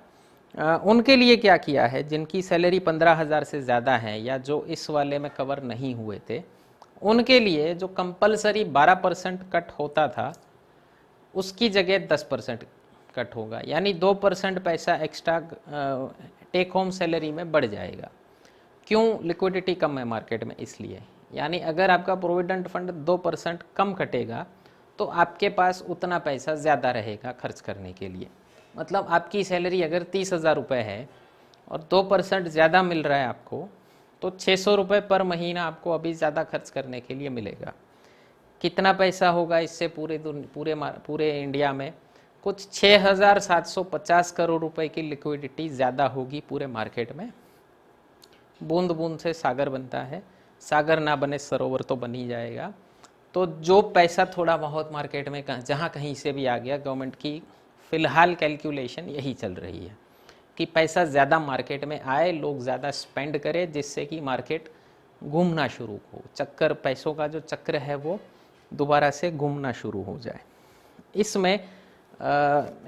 उनके लिए क्या किया है? जिनकी सैलरी 15,000 से ज़्यादा है या जो इस वाले में कवर नहीं हुए थे, उनके लिए जो कंपलसरी 12% कट होता था उसकी जगह 10% कट होगा, यानी 2% पैसा एक्स्ट्रा टेक होम सैलरी में बढ़ जाएगा। क्यों? लिक्विडिटी कम है मार्केट में, इसलिए। यानी अगर आपका प्रोविडेंट फंड 2% कम कटेगा तो आपके पास उतना पैसा ज़्यादा रहेगा खर्च करने के लिए। मतलब आपकी सैलरी अगर 30,000 रुपये है और 2% ज़्यादा मिल रहा है आपको, तो 600 रुपये पर महीना आपको अभी ज़्यादा खर्च करने के लिए मिलेगा। कितना पैसा होगा इससे? पूरे इंडिया में कुछ 6,750 करोड़ रुपए की लिक्विडिटी ज़्यादा होगी पूरे मार्केट में। बूंद बूंद से सागर बनता है, सागर ना बने सरोवर तो बन ही जाएगा। तो जो पैसा थोड़ा बहुत मार्केट में जहाँ कहीं से भी आ गया, गवर्नमेंट की फ़िलहाल कैलकुलेशन यही चल रही है कि पैसा ज़्यादा मार्केट में आए, लोग ज़्यादा स्पेंड करें, जिससे कि मार्केट घूमना शुरू हो, चक्कर, पैसों का जो चक्र है वो दोबारा से घूमना शुरू हो जाए। इसमें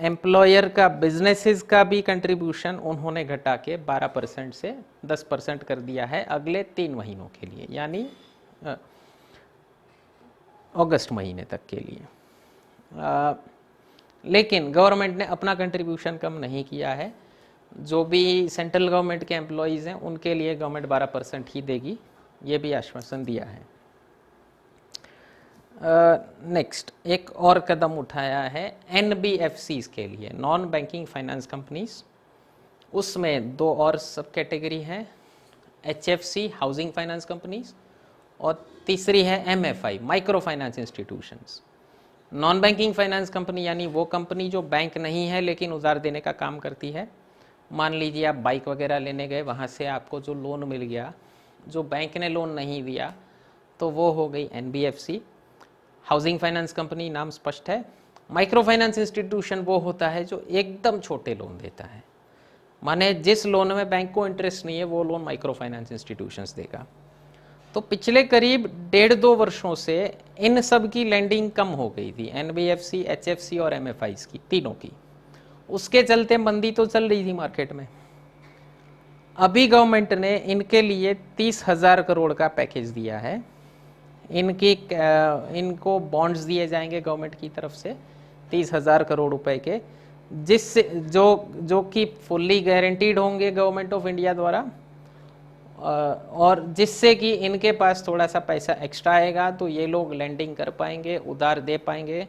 एम्प्लॉयर का, बिजनेसेस का भी कंट्रीब्यूशन उन्होंने घटा के 12% से 10% कर दिया है अगले 3 महीनों के लिए, यानी अगस्त महीने तक के लिए। लेकिन गवर्नमेंट ने अपना कंट्रीब्यूशन कम नहीं किया है। जो भी सेंट्रल गवर्नमेंट के एम्प्लॉयज़ हैं उनके लिए गवर्नमेंट 12% ही देगी, ये भी आश्वासन दिया है। नेक्स्ट एक और कदम उठाया है NBFCs के लिए, नॉन बैंकिंग फाइनेंस कंपनीज। उसमें 2 और सब कैटेगरी हैं, HFC हाउसिंग फाइनेंस कंपनीज, और तीसरी है MFI micro finance institutions. Non banking finance company यानी वो कंपनी जो बैंक नहीं है लेकिन उधार देने का काम करती है। मान लीजिए आप बाइक वगैरह लेने गए, वहाँ से आपको जो लोन मिल गया, जो बैंक ने लोन नहीं दिया, तो वो हो गई NBFC हाउसिंग फाइनेंस कंपनी, नाम स्पष्ट है। माइक्रो फाइनेंस इंस्टीट्यूशन वो होता है जो एकदम छोटे लोन देता है, माने जिस लोन में बैंक को इंटरेस्ट नहीं है वो लोन माइक्रो फाइनेंस इंस्टीट्यूशंस देगा। तो पिछले करीब 1.5-2 वर्षों से इन सब की लैंडिंग कम हो गई थी, NBFC, HFC और MFIs की, तीनों की। उसके चलते मंदी तो चल रही थी मार्केट में। अभी गवर्नमेंट ने इनके लिए 30,000 करोड़ का पैकेज दिया है। इनको बॉन्ड्स दिए जाएंगे गवर्नमेंट की तरफ से 30,000 करोड़ रुपए के, जिससे जो कि फुल्ली गारंटीड होंगे गवर्नमेंट ऑफ इंडिया द्वारा, और जिससे कि इनके पास थोड़ा सा पैसा एक्स्ट्रा आएगा तो ये लोग लैंडिंग कर पाएंगे, उधार दे पाएंगे।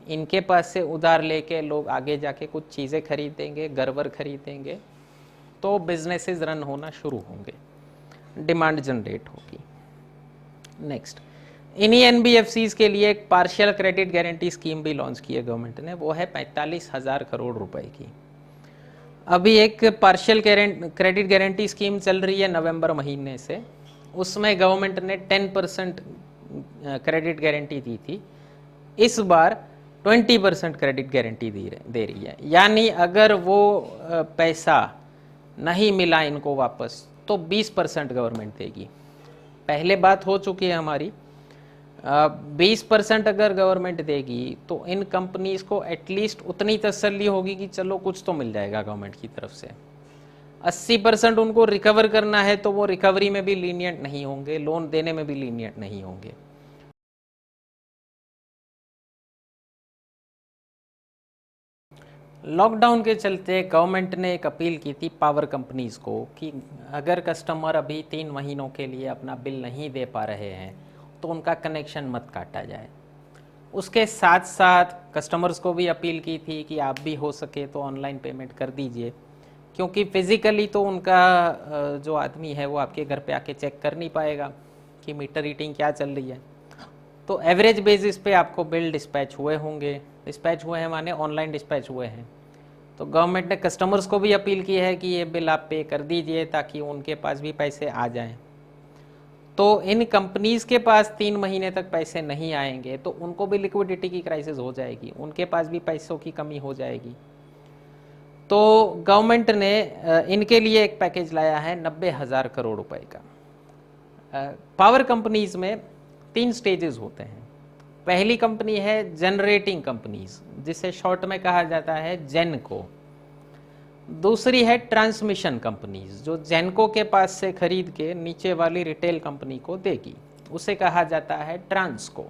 इनके पास से उधार लेके लोग आगे जाके कुछ चीज़ें खरीदेंगे, घर-वर खरीदेंगे, तो बिजनेसेस रन होना शुरू होंगे, डिमांड जनरेट होगी। नेक्स्ट, इन्हीं NBFCs के लिए एक पार्शियल क्रेडिट गारंटी स्कीम भी लॉन्च की है गवर्नमेंट ने, वो है 45,000 करोड़ रुपए की। अभी एक पार्शियल क्रेडिट गारंटी स्कीम चल रही है नवंबर महीने से, उसमें गवर्नमेंट ने 10% क्रेडिट गारंटी दी थी। इस बार 20% क्रेडिट गारंटी दे रही है, यानी अगर वो पैसा नहीं मिला इनको वापस तो 20% गवर्नमेंट देगी। पहले बात हो चुकी है हमारी, 20% अगर गवर्नमेंट देगी तो इन कंपनीज को एटलीस्ट उतनी तसल्ली होगी कि चलो कुछ तो मिल जाएगा गवर्नमेंट की तरफ से। 80% उनको रिकवर करना है तो वो रिकवरी में भी लीनियंट नहीं होंगे, लोन देने में भी लीनियंट नहीं होंगे। लॉकडाउन के चलते गवर्नमेंट ने एक अपील की थी पावर कंपनीज को कि अगर कस्टमर अभी 3 महीनों के लिए अपना बिल नहीं दे पा रहे हैं तो उनका कनेक्शन मत काटा जाए। उसके साथ साथ कस्टमर्स को भी अपील की थी कि आप भी हो सके तो ऑनलाइन पेमेंट कर दीजिए, क्योंकि फिज़िकली तो उनका जो आदमी है वो आपके घर पे आके चेक कर नहीं पाएगा कि मीटर रीडिंग क्या चल रही है। तो एवरेज बेसिस पे आपको बिल डिस्पैच हुए होंगे, डिस्पैच हुए हैं माने ऑनलाइन डिस्पैच हुए हैं। तो गवर्नमेंट ने कस्टमर्स को भी अपील की है कि ये बिल आप पे कर दीजिए ताकि उनके पास भी पैसे आ जाएं। तो इन कंपनीज के पास 3 महीने तक पैसे नहीं आएंगे तो उनको भी लिक्विडिटी की क्राइसिस हो जाएगी, उनके पास भी पैसों की कमी हो जाएगी। तो गवर्नमेंट ने इनके लिए एक पैकेज लाया है 90,000 करोड़ रुपए का। पावर कंपनीज में 3 स्टेजेस होते हैं। पहली कंपनी है जनरेटिंग कंपनीज, जिसे शॉर्ट में कहा जाता है जेनको। दूसरी है ट्रांसमिशन कंपनीज, जो जेनको के पास से खरीद के नीचे वाली रिटेल कंपनी को देगी, उसे कहा जाता है ट्रांसको।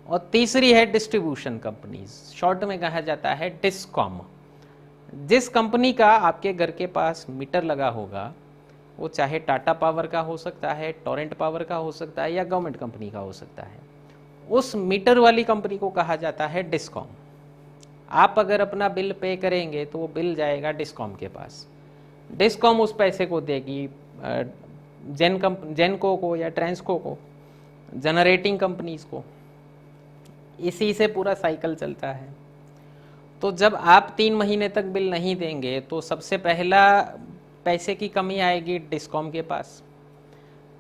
और तीसरी है डिस्ट्रीब्यूशन कंपनीज, शॉर्ट में कहा जाता है डिस्कॉम। जिस कंपनी का आपके घर के पास मीटर लगा होगा, वो चाहे टाटा पावर का हो सकता है, टोरेंट पावर का हो सकता है, या गवर्नमेंट कंपनी का हो सकता है, उस मीटर वाली कंपनी को कहा जाता है डिस्कॉम। आप अगर अपना बिल पे करेंगे तो वो बिल जाएगा डिस्कॉम के पास, डिस्कॉम उस पैसे को देगी जेनको को या ट्रांसको को, जनरेटिंग कंपनीज को। इसी से पूरा साइकिल चलता है। तो जब आप 3 महीने तक बिल नहीं देंगे तो सबसे पहला पैसे की कमी आएगी डिस्कॉम के पास।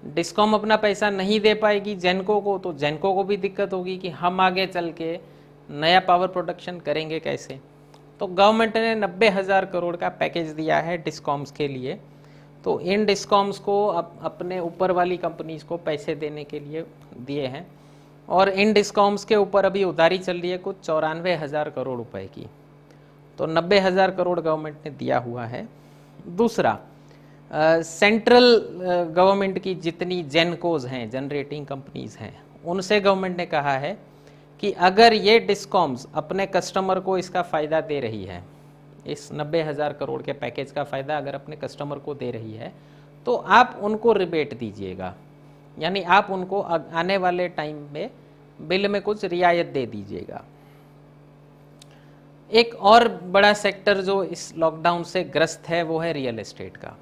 डिस्कॉम अपना पैसा नहीं दे पाएगी जेनको को, तो जेनको को भी दिक्कत होगी कि हम आगे चल के नया पावर प्रोडक्शन करेंगे कैसे। तो गवर्नमेंट ने 90,000 करोड़ का पैकेज दिया है डिस्कॉम्स के लिए, तो इन डिस्कॉम्स को अपने ऊपर वाली कंपनीज को पैसे देने के लिए दिए हैं, और इन डिस्कॉम्स के ऊपर अभी उधारी चल रही है कुछ 94,000 करोड़ रुपए की। तो 90,000 करोड़ गवर्नमेंट ने दिया हुआ है। दूसरा, सेंट्रल गवर्नमेंट की जितनी जेनकोज हैं, जनरेटिंग कंपनीज हैं, उनसे गवर्नमेंट ने कहा है कि अगर ये डिस्कॉम्स अपने कस्टमर को इसका फ़ायदा दे रही है, इस 90,000 करोड़ के पैकेज का फ़ायदा अगर अपने कस्टमर को दे रही है, तो आप उनको रिबेट दीजिएगा, यानी आप उनको आने वाले टाइम में बिल में कुछ रियायत दे दीजिएगा। एक और बड़ा सेक्टर जो इस लॉकडाउन से ग्रस्त है वो है रियल एस्टेट का,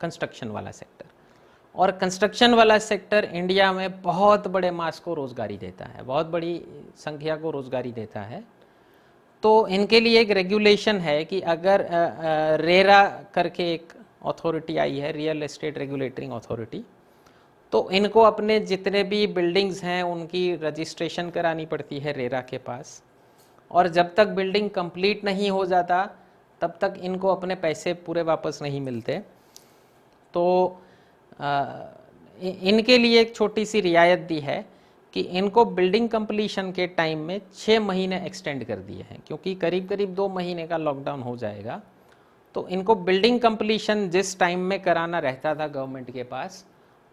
कंस्ट्रक्शन वाला सेक्टर। और कंस्ट्रक्शन वाला सेक्टर इंडिया में बहुत बड़े मास को रोजगारी देता है, बहुत बड़ी संख्या को रोजगारी देता है। तो इनके लिए एक रेगुलेशन है कि अगर रेरा करके एक अथॉरिटी आई है, रियल एस्टेट रेगुलेटिंग अथॉरिटी, तो इनको अपने जितने भी बिल्डिंग्स हैं उनकी रजिस्ट्रेशन करानी पड़ती है रेरा के पास, और जब तक बिल्डिंग कंप्लीट नहीं हो जाता तब तक इनको अपने पैसे पूरे वापस नहीं मिलते। तो इनके लिए एक छोटी सी रियायत दी है कि इनको बिल्डिंग कंप्लीशन के टाइम में 6 महीने एक्सटेंड कर दिए हैं, क्योंकि करीब करीब 2 महीने का लॉकडाउन हो जाएगा। तो इनको बिल्डिंग कंप्लीशन जिस टाइम में कराना रहता था गवर्नमेंट के पास,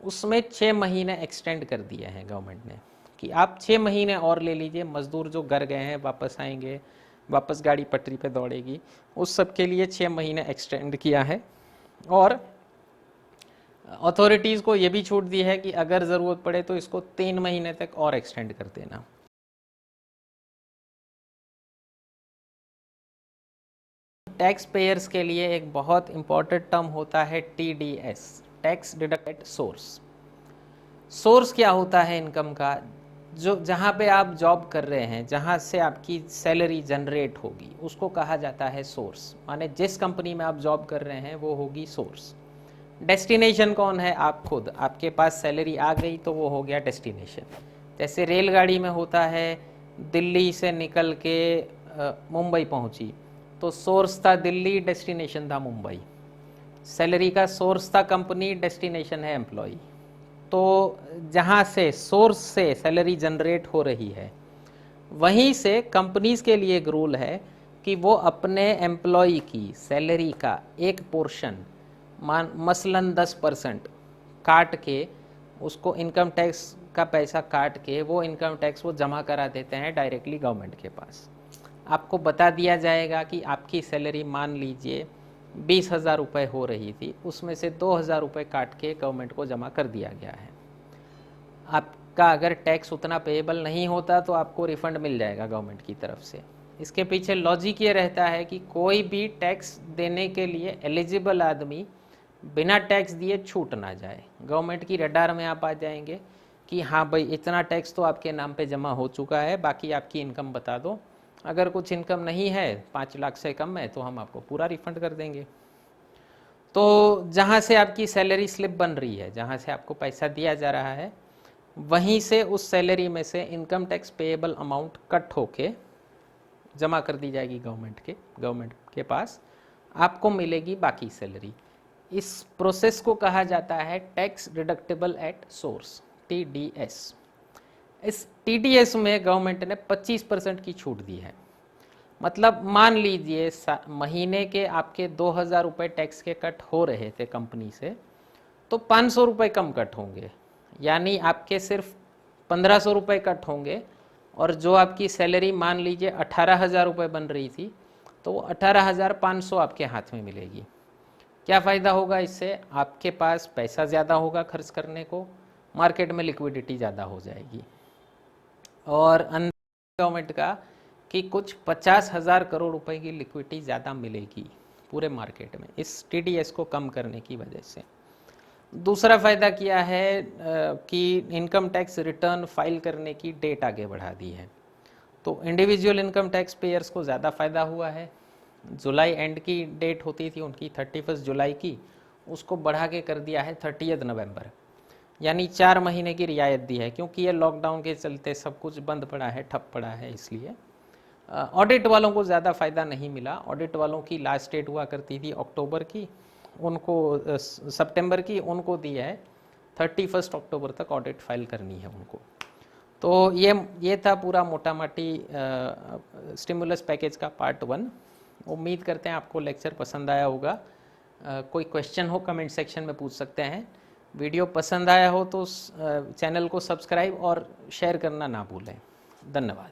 उसमें 6 महीने एक्सटेंड कर दिए हैं गवर्नमेंट ने कि आप 6 महीने और ले लीजिए। मजदूर जो घर गए हैं वापस आएंगे, वापस गाड़ी पटरी पे दौड़ेगी, उस सब के लिए 6 महीने एक्सटेंड किया है। और अथॉरिटीज़ को ये भी छूट दी है कि अगर ज़रूरत पड़े तो इसको 3 महीने तक और एक्सटेंड कर देना। टैक्स पेयर्स के लिए एक बहुत इंपॉर्टेंट टर्म होता है TDS, tax deducted source. Source क्या होता है इनकम का? जो जहाँ पे आप जॉब कर रहे हैं, जहाँ से आपकी सैलरी जनरेट होगी, उसको कहा जाता है सोर्स। माने जिस कंपनी में आप जॉब कर रहे हैं वो होगी सोर्स। डेस्टिनेशन कौन है? आप खुद। आपके पास सैलरी आ गई तो वो हो गया डेस्टिनेशन। जैसे रेलगाड़ी में होता है, दिल्ली से निकल के मुंबई पहुंची, तो सोर्स था दिल्ली, डेस्टिनेशन था मुंबई। सैलरी का सोर्स था कंपनी, डेस्टिनेशन है एम्प्लॉय। तो जहाँ से सोर्स से सैलरी जनरेट हो रही है, वहीं से कंपनीज के लिए एक रूल है कि वो अपने एम्प्लॉय की सैलरी का एक पोर्शन, मसलन 10% काट के, उसको इनकम टैक्स का पैसा काट के वो इनकम टैक्स वो जमा करा देते हैं डायरेक्टली गवर्नमेंट के पास। आपको बता दिया जाएगा कि आपकी सैलरी मान लीजिए 20,000 रुपये हो रही थी, उसमें से 2,000 रुपये काट के गवर्नमेंट को जमा कर दिया गया है। आपका अगर टैक्स उतना पेएबल नहीं होता तो आपको रिफंड मिल जाएगा गवर्नमेंट की तरफ से। इसके पीछे लॉजिक ये रहता है कि कोई भी टैक्स देने के लिए एलिजिबल आदमी बिना टैक्स दिए छूट ना जाए। गवर्नमेंट की रडार में आप आ जाएंगे कि हाँ भाई इतना टैक्स तो आपके नाम पे जमा हो चुका है, बाकी आपकी इनकम बता दो। अगर कुछ इनकम नहीं है 5 लाख से कम है तो हम आपको पूरा रिफंड कर देंगे। तो जहाँ से आपकी सैलरी स्लिप बन रही है, जहाँ से आपको पैसा दिया जा रहा है, वहीं से उस सैलरी में से income tax payable amount cut होके जमा कर दी जाएगी गवर्नमेंट के पास, आपको मिलेगी बाकी सैलरी। इस प्रोसेस को कहा जाता है tax deductible at source, TDS। इस TDS में गवर्नमेंट ने 25% की छूट दी है। मतलब मान लीजिए महीने के आपके 2,000 रुपये टैक्स के कट हो रहे थे कंपनी से, तो 500 रुपये कम कट होंगे, यानी आपके सिर्फ 1,500 रुपये कट होंगे। और जो आपकी सैलरी मान लीजिए 18,000 रुपये बन रही थी, तो वो 18,500 आपके हाथ में मिलेगी। क्या फ़ायदा होगा इससे? आपके पास पैसा ज़्यादा होगा खर्च करने को, मार्केट में लिक्विडिटी ज़्यादा हो जाएगी। और अंदर गवर्नमेंट का कि कुछ 50,000 करोड़ रुपए की लिक्विडिटी ज़्यादा मिलेगी पूरे मार्केट में, इस TDS को कम करने की वजह से। दूसरा फ़ायदा किया है कि इनकम टैक्स रिटर्न फाइल करने की डेट आगे बढ़ा दी है। तो इंडिविजुअल इनकम टैक्स पेयर्स को ज़्यादा फ़ायदा हुआ है। जुलाई एंड की डेट होती थी उनकी 31 जुलाई की, उसको बढ़ा के कर दिया है 30 नवंबर, यानी 4 महीने की रियायत दी है, क्योंकि ये लॉकडाउन के चलते सब कुछ बंद पड़ा है, ठप पड़ा है। इसलिए ऑडिट वालों को ज़्यादा फ़ायदा नहीं मिला। ऑडिट वालों की लास्ट डेट हुआ करती थी अक्टूबर की, उनको सितंबर की उनको दिया है 31 अक्टूबर तक ऑडिट फाइल करनी है उनको। तो ये था पूरा मोटा माटी स्टिमुलस पैकेज का पार्ट 1। उम्मीद करते हैं आपको लेक्चर पसंद आया होगा। कोई क्वेश्चन हो कमेंट सेक्शन में पूछ सकते हैं। वीडियो पसंद आया हो तो चैनल को सब्सक्राइब और शेयर करना ना भूलें। धन्यवाद।